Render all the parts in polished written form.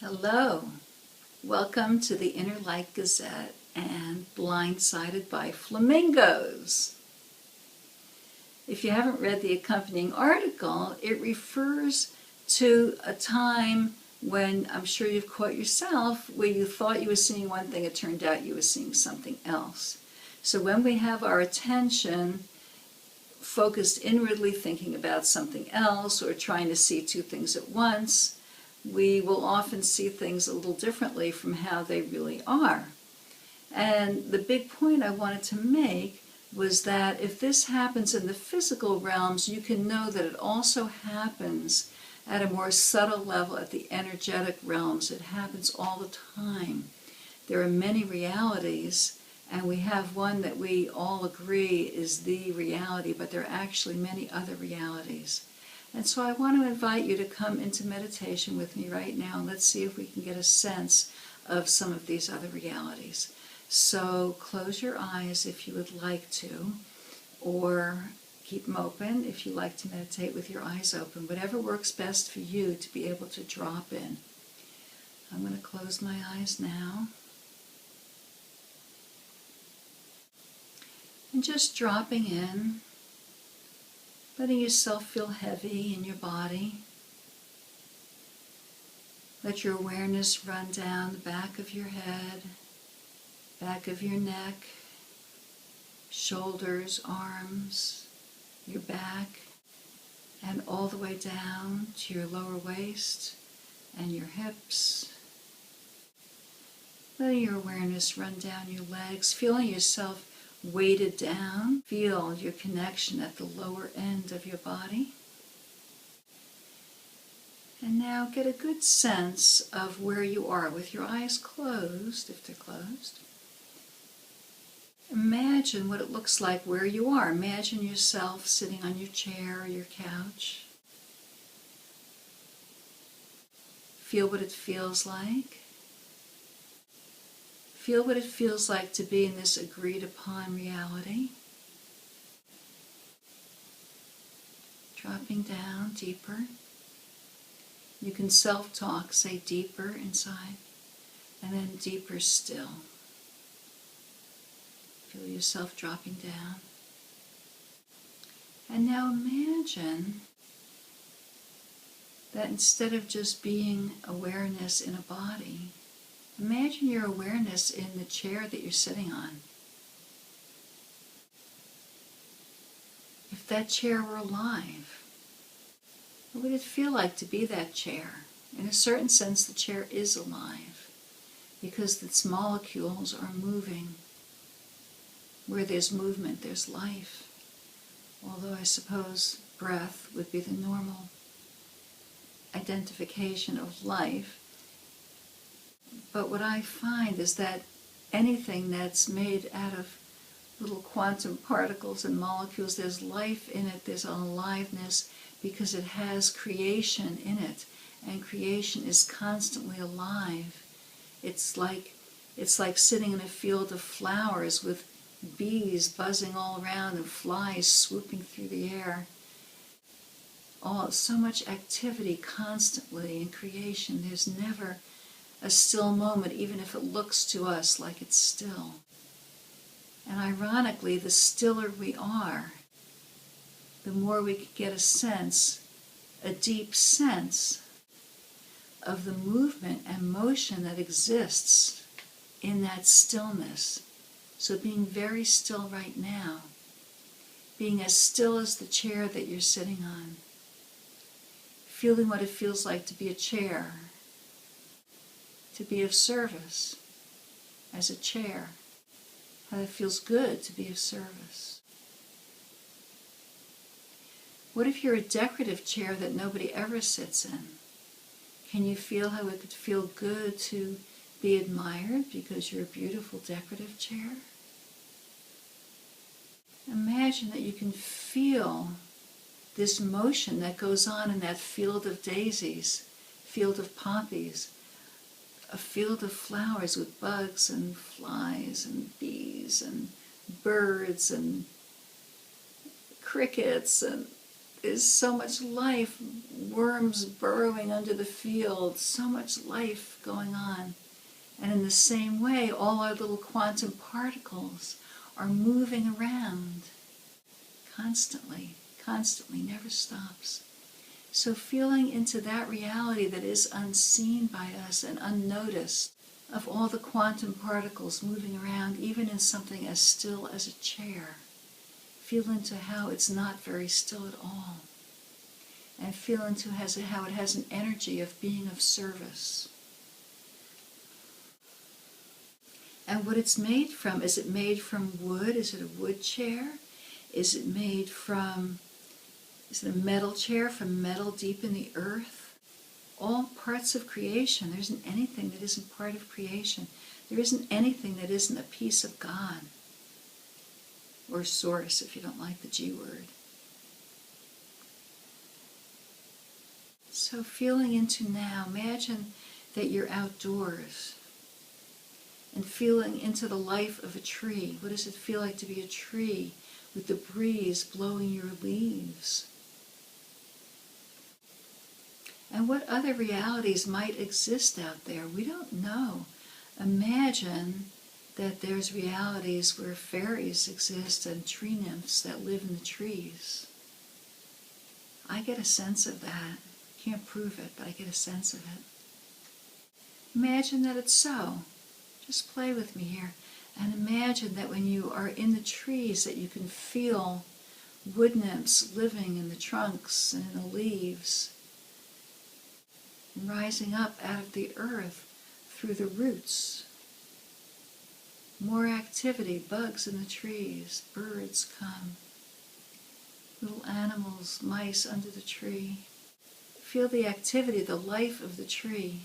Hello, welcome to the Inner Light Gazette and Blindsided by Flamingos. If you haven't read the accompanying article, it refers to a time when I'm sure you've caught yourself where you thought you were seeing one thing, it turned out you were seeing something else. So when we have our attention focused inwardly thinking about something else or trying to see two things at once, we will often see things a little differently from how they really are. And the big point I wanted to make was that if this happens in the physical realms, you can know that it also happens at a more subtle level at the energetic realms. It happens all the time. There are many realities, and we have one that we all agree is the reality, but there are actually many other realities. And so I want to invite you to come into meditation with me right now, and let's see if we can get a sense of some of these other realities. So close your eyes if you would like to, or keep them open if you like to meditate with your eyes open, whatever works best for you to be able to drop in. I'm going to close my eyes now. And just dropping in, letting yourself feel heavy in your body. Let your awareness run down the back of your head, back of your neck, shoulders, arms, your back, and all the way down to your lower waist and your hips. Letting your awareness run down your legs, feeling yourself weighted down. Feel your connection at the lower end of your body. And now get a good sense of where you are with your eyes closed, if they're closed. Imagine what it looks like where you are. Imagine yourself sitting on your chair or your couch. Feel what it feels like. Feel what it feels like to be in this agreed upon reality. Dropping down deeper. You can self-talk, say deeper inside, and then deeper still. Feel yourself dropping down. And now imagine that instead of just being awareness in a body, imagine your awareness in the chair that you're sitting on. If that chair were alive, what would it feel like to be that chair? In a certain sense, the chair is alive because its molecules are moving. Where there's movement, there's life. Although I suppose breath would be the normal identification of life. But what I find is that anything that's made out of little quantum particles and molecules, there's life in it, there's aliveness, because it has creation in it, and creation is constantly alive. It's like sitting in a field of flowers with bees buzzing all around and flies swooping through the air. So much activity constantly in creation. There's never a still moment, even if it looks to us like it's still. And ironically, the stiller we are, the more we can get a sense, a deep sense of the movement and motion that exists in that stillness. So being very still right now, being as still as the chair that you're sitting on, feeling what it feels like to be a chair, to be of service as a chair, how it feels good to be of service. What if you're a decorative chair that nobody ever sits in? Can you feel how it could feel good to be admired because you're a beautiful decorative chair? Imagine that you can feel this motion that goes on in that field of daisies, field of poppies, a field of flowers with bugs and flies and bees and birds and crickets, and is so much life, worms burrowing under the field, so much life going on. And in the same way, all our little quantum particles are moving around constantly, never stops. So feeling into that reality that is unseen by us and unnoticed, of all the quantum particles moving around, even in something as still as a chair. Feel into how it's not very still at all. And feel into how it has an energy of being of service. And what it's made from, is it made from wood? Is it a wood chair? Is it a metal chair from metal deep in the earth? All parts of creation. There isn't anything that isn't part of creation. There isn't anything that isn't a piece of God. Or source, if you don't like the G word. So feeling into now, imagine that you're outdoors. And feeling into the life of a tree. What does it feel like to be a tree with the breeze blowing your leaves? And what other realities might exist out there? We don't know. Imagine that there's realities where fairies exist and tree nymphs that live in the trees. I get a sense of that. Can't prove it, but I get a sense of it. Imagine that it's so. Just play with me here. And imagine that when you are in the trees that you can feel wood nymphs living in the trunks and in the leaves, rising up out of the earth through the roots. More activity, bugs in the trees, birds come, little animals, mice under the tree. Feel the activity, the life of the tree.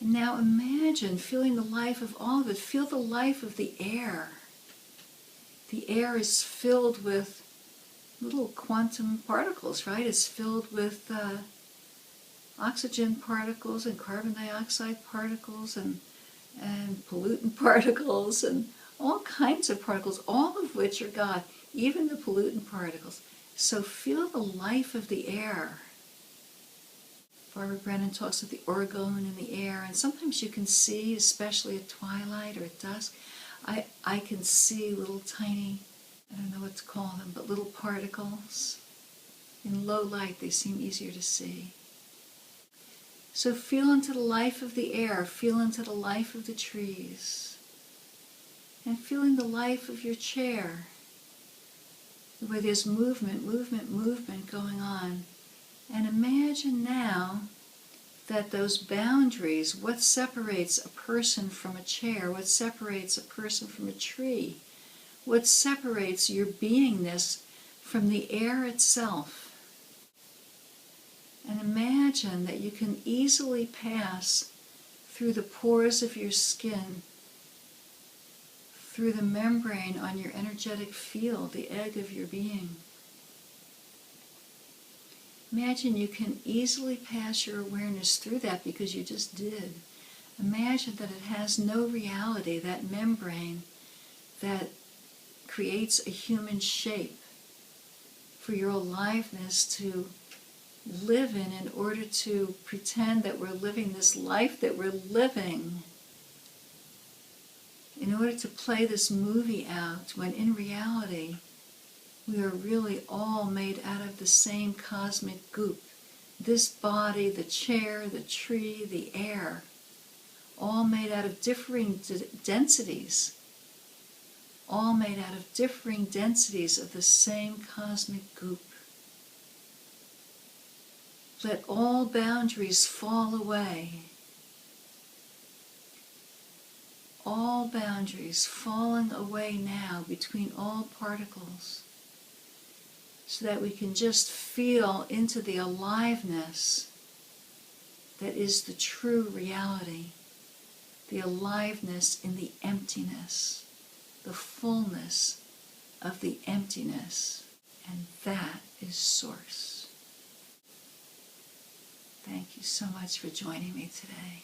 And now imagine feeling the life of all of it. Feel the life of the air. The air is filled with little quantum particles, right? It's filled with oxygen particles and carbon dioxide particles and pollutant particles and all kinds of particles, all of which are God, even the pollutant particles. So feel the life of the air. Barbara Brennan talks of the orgone in the air, and sometimes you can see, especially at twilight or at dusk, I can see little tiny, I don't know what to call them, but little particles. In low light, they seem easier to see. So feel into the life of the air, feel into the life of the trees, and feeling the life of your chair, where there's movement going on. And imagine now that those boundaries, what separates a person from a chair, what separates a person from a tree, what separates your beingness from the air itself. And imagine that you can easily pass through the pores of your skin, through the membrane on your energetic field, the egg of your being. Imagine you can easily pass your awareness through that because you just did. Imagine that it has no reality, that membrane that creates a human shape for your aliveness to live in order to pretend that we're living this life that we're living, in order to play this movie out, when in reality we are really all made out of the same cosmic goop. This body, the chair, the tree, the air, all made out of differing densities, all made out of differing densities of the same cosmic goop. Let all boundaries fall away. All boundaries falling away now between all particles, so that we can just feel into the aliveness that is the true reality, the aliveness in the emptiness, the fullness of the emptiness, and that is Source. Thank you so much for joining me today.